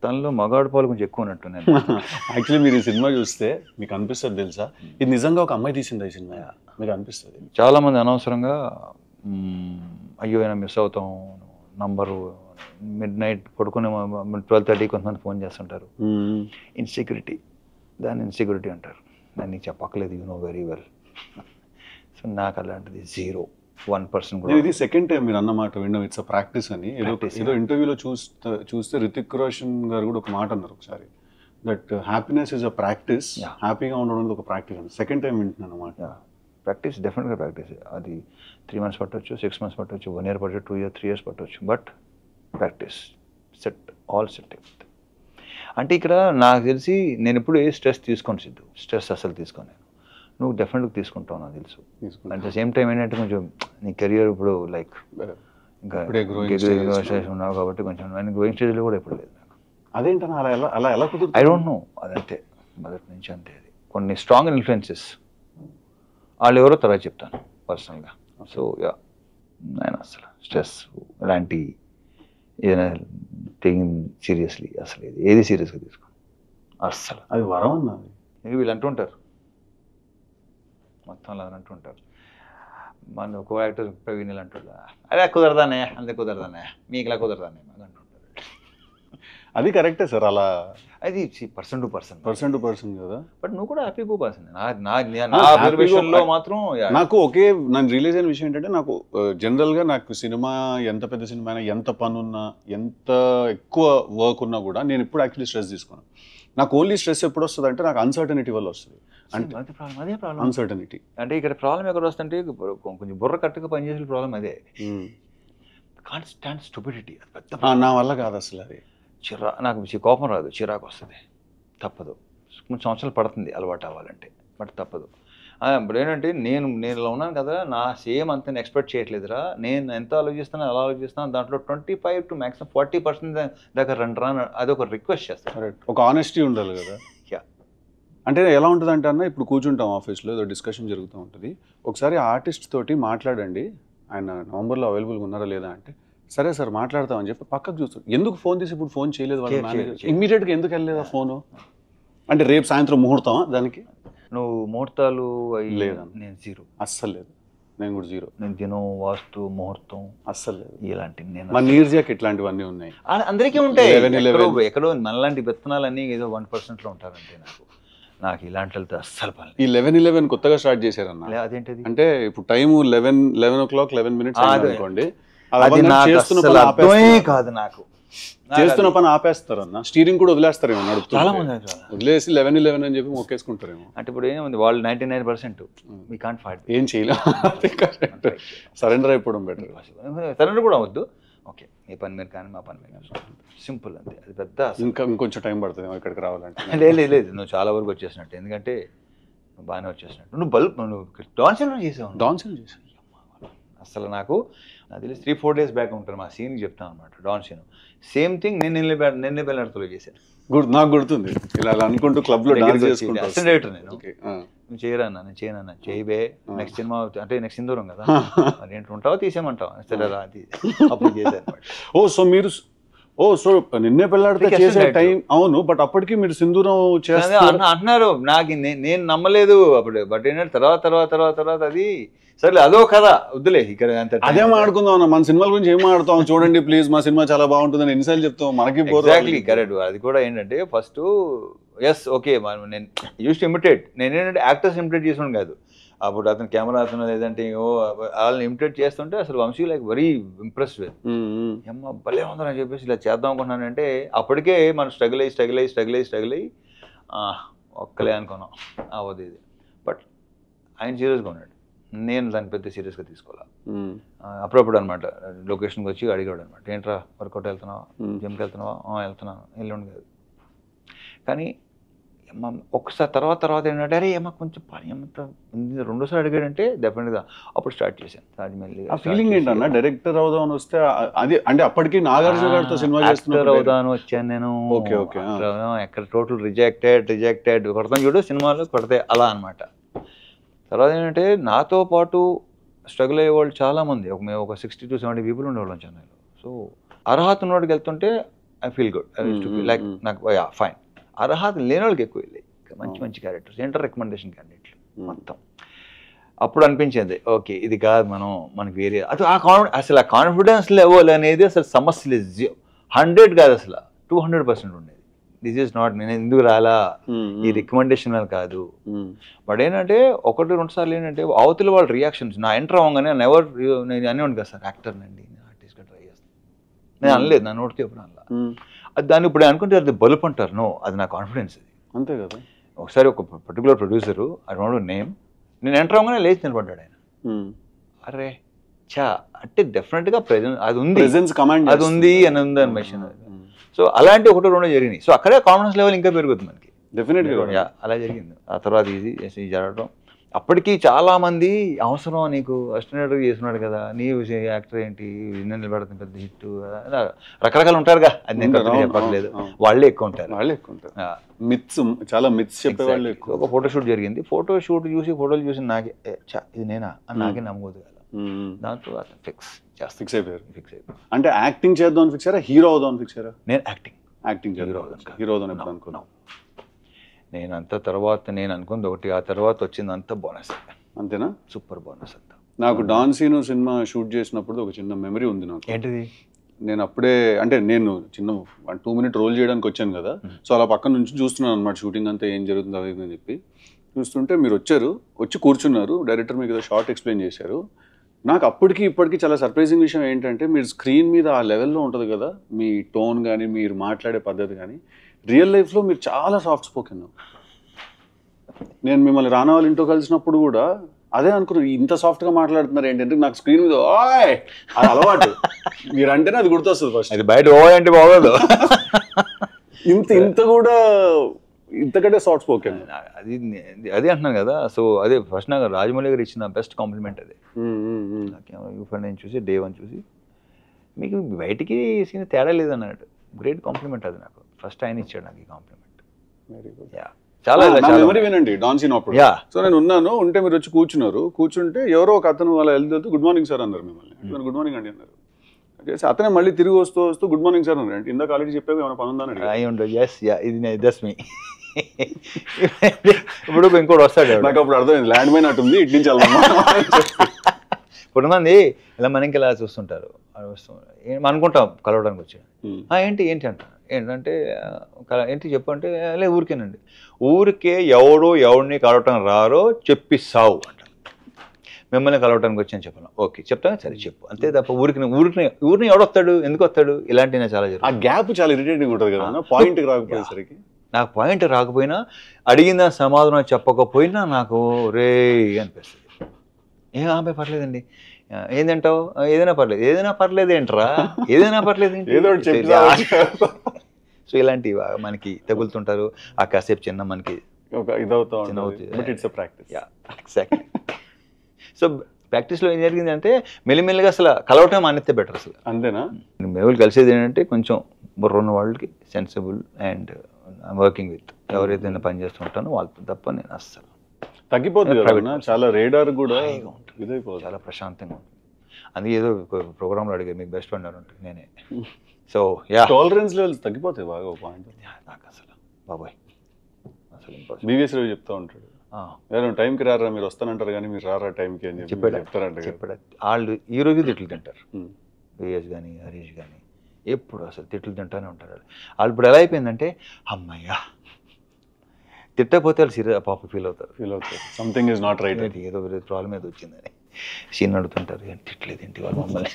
తనలో మగాడు పాలు కొంచెం ఎక్కువ ఉన్నట్టు నేను. యాక్చువల్లీ మీరు ఈ సినిమా చూస్తే మీకు అనిపిస్తుంది తెలుసా, ఇది నిజంగా ఒక అమ్మాయి తీసింది ఈ సినిమా మీకు అనిపిస్తుంది. చాలామంది అనవసరంగా అయ్యో అయినా మిస్ అవుతాం నంబరు మిడ్ నైట్ పడుకునే 12:30 కొంతమంది ఫోన్ చేస్తుంటారు. ఇన్సెక్యూరిటీ, దాన్ని ఇన్సెక్యూరిటీ అంటారు. నేను నీకు చెప్పక్కలేదు, you know very well. So నాకు అలాంటిది 0-1% కూడా. ఇది సెకండ్ టైం మీరు అన్నమాట విన్నాం, ఇట్స్ అ ప్రాక్టీస్ అని. ఏదో ఇంటర్వ్యూలో చూస్తే రితిక్ రోషన్ గారు కూడా ఒక మాట అన్నారు ఒకసారి, that happiness is a practice, హ్యాపీగా ఉండడం ఒక ప్రాక్టీస్ అని. సెకండ్ టైం వింటున్నాను అన్నమాట. ప్రాక్టీస్, డెఫినెట్గా ప్రాక్టీస్. అది 3 months పట్టవచ్చు, 6 months పట్టవచ్చు, 1 year పట్టవచ్చు, 2 years 3 years పట్టవచ్చు. But practice set all set. అంటే ఇక్కడ నాకు తెలిసి నేను ఎప్పుడు ఏ స్ట్రెస్ తీసుకోను సిద్ధు, స్ట్రెస్ అసలు తీసుకోను. నువ్వు డెఫినెట్గా తీసుకుంటావు నాకు తెలుసు. అట్ ద సేమ్ టైం ఏంటంటే కొంచెం నీ కెరియర్ ఇప్పుడు లైక్ ఇంకా ఉన్నావు కాబట్టి కొంచెం నేను గ్రోయింగ్ స్టేజ్లో కూడా ఎప్పుడు లేదు నాకు. అదేంటన్నా అలా ఎలా కుదురుతుంది? ఐ డోంట్ నో, అదంతే మొదటి నుంచి అంతే. అది కొన్ని స్ట్రాంగ్ ఇన్ఫ్లుయెన్సెస్, వాళ్ళు ఎవరో తర్వాత చెప్తాను పర్సనల్గా. సో యా, నేను అసలు స్ట్రెస్ ఇలాంటి ఏదైనా టేకింగ్ సీరియస్లీ అసలు ఏది సీరియస్గా తీసుకోండి అస్సలు. అది వరం అన్నది. వీళ్ళు అంటుంటారు మొత్తం అలా అంటుంటారు. మన కో యాక్టర్ ప్రవీణ్ అంటుంటా, అదే కుదరదానే, అంతే కుదరదానే, మీకు ఇలా కుదరదానే మాకు అంటుంటారు. అది కరెక్టే సార్, అలా అది పర్సన్ టు పర్సన్ కదా. బట్ నువ్వు కూడా హ్యాపీ గో పర్సన్. నా మాత్రం నాకు నన్ను రిలీజ్ అయిన విషయం ఏంటంటే, నాకు జనరల్గా నాకు సినిమా ఎంత పెద్ద సినిమా అయినా, ఎంత పని ఉన్నా, ఎంత ఎక్కువ వర్క్ ఉన్నా కూడా నేను ఎప్పుడు యాక్చువల్లీ స్ట్రెస్ తీసుకోను. నాకు ఓన్లీ స్ట్రెస్ ఎప్పుడు వస్తుంది అంటే నాకు అన్సర్టనిటీ వల్ల వస్తుంది. అంటే అదే ప్రాబ్లం, అన్సర్టనిటీ. అంటే ఇక్కడ ప్రాబ్లం ఎక్కడ వస్తుంటే కొంచెం బుర్ర కట్టుగా పనిచేసే ప్రాబ్లం అదే. కాన్స్టాంట్ స్టూపిడిటీ, అది పెద్ద నా వల్ల కాదు అసలు. అది నాకు కోపం రాదు, చిరాకు వస్తుంది, తప్పదు. కొన్ని సంవత్సరాలు పడుతుంది అలవాటు అవ్వాలంటే, బట్ తప్పదు. ఇప్పుడు ఏంటంటే నేను ఇలా ఉన్నాను కదా, నా సేమ్ అంత ఎక్స్పెక్ట్ చేయట్లేదురా, నేను ఎంత ఆలోచిస్తాను అలా ఆలోచిస్తాను, దాంట్లో 25 to maximum 40% దగ్గర రండి, అది ఒక రిక్వెస్ట్ చేస్తాను. ఒక ఆనెస్టీ ఉండాలి కదా. అంటే ఎలా ఉంటుంది అంటే అన్న, ఇప్పుడు కూర్చుంటాం ఆఫీస్లో, ఏదో డిస్కషన్ జరుగుతూ ఉంటుంది, ఒకసారి ఆర్టిస్ట్ తోటి మాట్లాడండి, ఆయన నవంబర్లో అవైలబుల్గా ఉన్నారా లేదా అంటే, సరే సార్ మాట్లాడతామని చెప్పి పక్కకు చూస్తాడు. ఎందుకు ఫోన్ తీసి ఇప్పుడు ఫోన్ చేయలేదు వాళ్ళ మేనేజర్, ఇమ్మీడియట్గా ఎందుకు వెళ్ళలేదా ఫోను అంటే, రేపు సాయంత్రం ముహూర్తం దానికి నువ్వు ముహూర్తాలు లేదు, నేను 0 అస్సలు లేదు. నేను కూడా 0. నేను దినం, వాస్తు, ముహూర్తం అస్సలు లేదు. ఇలాంటి మన నీర్జాకి ఇట్లాంటివన్నీ ఉన్నాయి, అందరికీ ఉంటాయి. ఎక్కడో మనలాంటి విత్తనాలన్నీ ఏదో 1%లో ఉంటారంటే నాకు ఇలాంటి వెళ్తే అస్సలు పని. ఈ 11:11 కొత్తగా స్టార్ట్ చేశారన్న. అదేంటిది అంటే ఇప్పుడు టైము 11 o'clock 11 minutes అనుకోండి, కాదు నాకు చేస్తున్న పని ఆపేస్తారన్న. స్టీరింగ్ కూడా వదిలేస్తారేమో, చాలా మంది వదిలేసి 11:11 అని చెప్పి మొక్కేసుకుంటారేమో. అంటే ఇప్పుడు ఏముంది, వాళ్ళు 99% వీ కాంట్ ఫైట్, ఏం చేయలేదు. సరెండర్ అయిపోవడం బెటర్. సరెండర్ కూడా అవద్దు, ఓకే ఏ పని మీరు కానీ మా పని మీరు, సింపుల్ అంతే. అది పెద్ద ఇంకొంచెం టైం పడుతుంది ఇక్కడికి రావాలంటే. లేదు నువ్వు చాలా వరకు వచ్చేసినట్టు, ఎందుకంటే నువ్వు బాగానే వచ్చేసినట్టు. నువ్వు డాన్సన్ చేసావు అసలు. నాకు తెలిసి 3-4 days బ్యాక్ ఉంటాను, మా సీన్ చెప్తాను అనమాట, డాన్ సీన్. సేమ్ థింగ్ నేను నిన్నే బెల్లర్తో చేశాను. నాకు గుర్తుంది, ఇలా అనుకుంటూ క్లబ్లో డైరెక్టర్ నేను, నువ్వు చేయరాన్నా, నేను చేయనన్నా, చేయబే నెక్స్ట్ సినిమా అంటే నెక్స్ట్ సింధూరం కదా, మరి ఏంటి ఉంటావో తీసేయమంటావా, సరే రా అది అప్పుడు చేశాను. సో నిన్నే పెళ్ళాడితే చేసే టైం. అవును, బట్ అప్పటికి మీరు సింధూరం అంటున్నారు, నాకు నేను నమ్మలేదు అప్పుడు. బట్ ఏంటంటే తర్వాత అది సరే అదో కదా, వద్దులే ఇక్కడ. అదే మాట్లాడుకుందాం అన్న, మన సినిమాల గురించి ఏం మాట్లాడతాం, చూడండి ప్లీజ్ మా సినిమా చాలా బాగుంటుందని ఎన్నిసార్లు చెప్తాం, మనకి ఎగ్జాక్ట్లీ కరెక్ట్. అది కూడా ఏంటంటే ఫస్ట్ ఎస్ ఓకే, నేను యూస్ టు ఇమిటేట్, నేను ఏంటంటే యాక్టర్స్ ఇమిటేట్ చేసాను కాదు. అప్పుడు అతను కెమెరా అతను లేదంటే వాళ్ళని ఇమిటేట్ చేస్తుంటే అసలు Vamshi like very impressed with, అమ్మ భలే ఉందని చెప్పేసి ఇలా చేద్దాం అనుకున్నానంటే, అప్పటికే మనం స్ట్రగుల్ అయ్యి ఒక్కలే అనుకున్నాం అవ్వదు ఇది. బట్ ఆయన సీరియస్గా ఉన్నాడు, నేను దాన్ని పెద్ద సీరియస్గా తీసుకోవాలి. అప్పుడప్పుడు అనమాట లొకేషన్కి వచ్చి అడిగాడు అనమాట, ఏంట్రా వర్కౌట్ వెళ్తున్నావా, జిమ్కి వెళ్తున్నావా, వెళ్తున్నాను, ఎల్లుండి కాదు. కానీ ఒకసారి తర్వాత ఏంటంటే, అరే ఏమో కొంచెం పని ఏమంతా రెండోసారి అడిగాడంటే డెఫినెట్గా అప్పుడు స్టార్ట్ చేశాను తాజ్మహల్. ఆ ఫీలింగ్ ఏంటన్నా, డైరెక్టర్ అవుదాం అని వస్తే అది అంటే అప్పటికి నాగార్జున గారితో సినిమా చేస్తున్నారు అవుదాను వచ్చాను నేను. ఎక్కడ టోటల్ రిజెక్టెడ్ కొడతాం చూడు సినిమాలు కొడితే అలా అనమాట. తర్వాత ఏంటంటే నాతో పాటు స్ట్రగుల్ అయ్యే వాళ్ళు చాలామంది, మేము ఒక 60 to 70 people ఉండేవాళ్ళం చెన్నైలో. సో అర్హత ఉన్నోడికి వెళ్తుంటే ఐ ఫీల్ గుడ్ లైక్ నాకు ఫైన్. అర్హత లేని వాళ్ళకి ఎక్కువ వెళ్ళాయి, మంచి మంచి క్యారెక్టర్స్, ఇంటర్ రికమెండేషన్ క్యాండిడేట్లు మొత్తం. అప్పుడు అనిపించింది ఓకే ఇది కాదు మనకి వేరే అది అసలు ఆ కాన్ఫిడెన్స్ లెవెల్ అనేది అసలు సమస్య లేదు, 100 కాదు అసలు 200% ఉండేది. దిస్ ఈజ్ నాట్, నేను ఎందుకు రాలా, ఈ రికమెండేషన్ కాదు. బట్ ఏంటంటే 1-2 సార్లు ఏంటంటే అవతల వాళ్ళ రియాక్షన్స్, నా ఎంటర్ అవ్వగానే నేను అనేవాడిని కదా సార్ యాక్టర్ని అండి, నేను ఆర్టిస్ట్గా ట్రై చేస్తాను, నేను అనలేదు, నా నోటికి ఎప్పుడు అనలా. అది దాన్ని ఇప్పుడు అనుకుంటే అది బలుపు అంటారు, నో అది నా కాన్ఫిడెన్స్. అది అంతే కదా. ఒకసారి ఒక particular producer, I don't know name, నేను ఎంటర్ అవ్వగానే లేచి నిలబడ్డాడు ఆయన. అరే చా అంటే డెఫినెట్గా ప్రెజెన్స్ అది ఉంది, అది ఉంది అని ఉంది అని మెషిన్. సో అలాంటి 1-2 జరిగినాయి. సో అక్కడే కాన్ఫిడెన్స్ లెవెల్ ఇంకా పెరుగుతుంది మనకి డెఫినెట్గా. అలా జరిగింది. ఆ తర్వాత ఇది జరగడం, అప్పటికి చాలా మంది అవసరం నీకు అసిస్టెంట్ చేస్తున్నాడు కదా, నీవు యాక్టర్ ఏంటి నిలబెడుతుంది పెద్ద హిట్, రకరకాలు ఉంటారుగా, అది నేను చెప్పట్లేదు, వాళ్ళే ఎక్కువ ఉంటారు. మిత్స్, చాలా మిత్స్ చెప్పేవాళ్ళు ఎక్కువ. ఒక ఫోటోషూట్ జరిగింది, ఫోటోలు చూసి నాకే ఇది నేనా అని నాకే నమ్మకూడదు కదా, దాంతో ఫిక్స్ అయిపోయారు. అంటే యాక్టింగ్ చేద్దాం అని ఫిక్స్ అయ్యారా, హీరో అవుదాం అని ఫిక్స్ అయ్యారా? నేను యాక్టింగ్ హీరో అవుదాం అనుకున్నాను. నేను అంత తర్వాత నేను అనుకుంది ఒకటి, ఆ తర్వాత వచ్చింది అంతా బోనస్. అంతేనా? సూపర్ బోనస్ అంతా. నాకు డాన్ సీను సినిమా షూట్ చేసినప్పుడు ఒక చిన్న మెమరీ ఉంది నాకు. ఏంటిది? నేను అప్పుడే అంటే నేను చిన్న 2 minute రోల్ చేయడానికి వచ్చాను కదా, సో అలా పక్కన నుంచి చూస్తున్నాను అనమాట షూటింగ్ అంతా ఏం జరుగుతుంది అది అని చెప్పి చూస్తుంటే మీరు వచ్చి కూర్చున్నారు, డైరెక్టర్ మీకు ఏదో షార్ట్ ఎక్స్ప్లెయిన్ చేశారు. నాకు అప్పటికి ఇప్పటికీ చాలా సర్ప్రైజింగ్ విషయం ఏంటంటే, మీరు స్క్రీన్ మీద ఆ లెవెల్లో ఉంటుంది కదా మీ టోన్ కానీ మీరు మాట్లాడే పద్ధతి కానీ, రియల్ లైఫ్లో మీరు చాలా సాఫ్ట్ స్పోకెన్. నేను మిమ్మల్ని రానా వాళ్ళ ఇంట్లో కలిసినప్పుడు కూడా అదే అనుకున్నాను, ఇంత సాఫ్ట్గా మాట్లాడుతున్నారు ఏంటంటే, నాకు స్క్రీన్ మీద ఓయ్ అది అలవాటు, మీరంటేనే అది గుర్తొస్తుంది ఫస్ట్. అది బయట ఓయ్ అంటే బాగోదు, ఇంత కూడా ఇంతకంటే సాఫ్ట్ స్పోకెన్. అదే అంటున్నాను కదా. సో అదే ఫస్ట్ నాకు రాజమౌళి గారు ఇచ్చిన బెస్ట్ కాంప్లిమెంట్ అదే. నేను చూసి డే 1 చూసి మీకు బయటికి సీన్ తేడా లేదన్నాడు, గ్రేట్ కాంప్లిమెంట్ అది నాకు. ఫస్ట్ ఆయన ఇచ్చాడు నాకు ఈ కాంప్లిమెంట్. చాలా మెమరీ వినండి డాన్ సీన్ అప్పుడు. సో నేను ఉంటే మీరు వచ్చి కూర్చుంటే ఎవరో ఒక అతను వాళ్ళ వెళ్తూ గుడ్ మార్నింగ్ సార్ అన్నారు మిమ్మల్ని. గుడ్ మార్నింగ్ అండి అన్నారు. చేసి అతనే మళ్ళీ తిరిగి వస్తూ గుడ్ మార్నింగ్ సార్ అన్నారు. ఇందాక ఆల్రెడీ చెప్పావు ఏమైనా పని ఉందని అయి ఉంటుంది. ఇది దట్స్ మీ. ఇప్పుడు ఇంకోటి వస్తాడు, నాకు అప్పుడు అర్థమైంది ల్యాండ్ మైన్ అటుంది ఇటు నుంచి కొంతమంది ఇలా మనకి ఇలా చూస్తుంటారు, అనుకుంటాం కలవడానికి వచ్చాడు, ఏంటి ఏంటంటే ఏంటి చెప్పు అంటే, లే ఊరికేనండి, ఊరికే ఎవరిని కలవటం రారో చెప్పిస్తావు అంట. మిమ్మల్ని కలవటానికి వచ్చాను చెప్పాను, ఓకే చెప్తాను సరే చెప్పు, అంతే తప్ప ఊరిని ఎవడొస్తాడు, ఎందుకు వస్తాడు, ఇలాంటివి చాలా జరుగుతుంది. ఆ గ్యాప్ చాలా ఇరిటేటింగ్ ఉంటుంది కదా, పాయింట్ రాకపోయేసరికి. నాకు పాయింట్ రాకపోయినా, అడిగిన సమాధానం చెప్పకపోయినా నాకు రే అనిపిస్తుంది. ఆమె పర్లేదండి, ఏంటంటావు, ఏదైనా పర్లేదు ఏంట్రా, ఏదైనా పర్లేదు ఏంటి. సో ఇలాంటివి మనకి తగులుతుంటారు. ఆ కాసేపు చిన్న మనకి ఎగ్జాక్ట్లీ. సో ప్రాక్టీస్లో ఏం జరిగిందంటే, మెల్లిమెల్లిగా అసలు కలవటం మానేస్తే బెటర్ అసలు. అంతేనా? మేము కలిసేది ఏంటంటే, కొంచెం బుర్రున్న వాళ్ళకి సెన్సిబుల్ అండ్ వర్కింగ్ విత్ ఎవరైతే పని చేస్తుంటానో వాళ్ళతో తప్ప నేను అస్సలు తగ్గిపోతుంది. చాలా రేడార్ కూడా ఇదైపోతుంది, చాలా ప్రశాంతంగా ఉంటుంది. అందుకే ఏదో ప్రోగ్రాంలో అడిగారు మీకు బెస్ట్ ఫ్రెండ్ అంటే నేనే. సో టాలరెన్స్ లెవెల్స్ తగ్గిపోతాయి బాగా. పాయింట్ నాకు అసలు బాబాయ్ అసలు బీవీఎస్ రవి చెప్తా ఉంటాడు, టైంకి రారా మీరు వస్తానంటారు కానీ మీరు రారా టైంకి అని చెప్పాడు. వాళ్ళు ఈ రోజు తిట్లు తింటారు, బీవీఎస్ కానీ హరీష్ కానీ ఎప్పుడు అసలు తిట్లు తింటానే ఉంటారు. వాళ్ళు ఇప్పుడు ఎలా అయిపోయిందంటే, అమ్మయ్యా తిట్టకపోతే వాళ్ళు సీరియస్ పాప ఫీల్ అవుతారు సంథింగ్ ఈజ్ నాట్ రైట్, ఏదో ప్రాబ్లం ఏదో వచ్చిందని. సీన్ అడుగుతుంటారు, తిట్టలేదు ఏంటి వాళ్ళు మమ్మల్ని.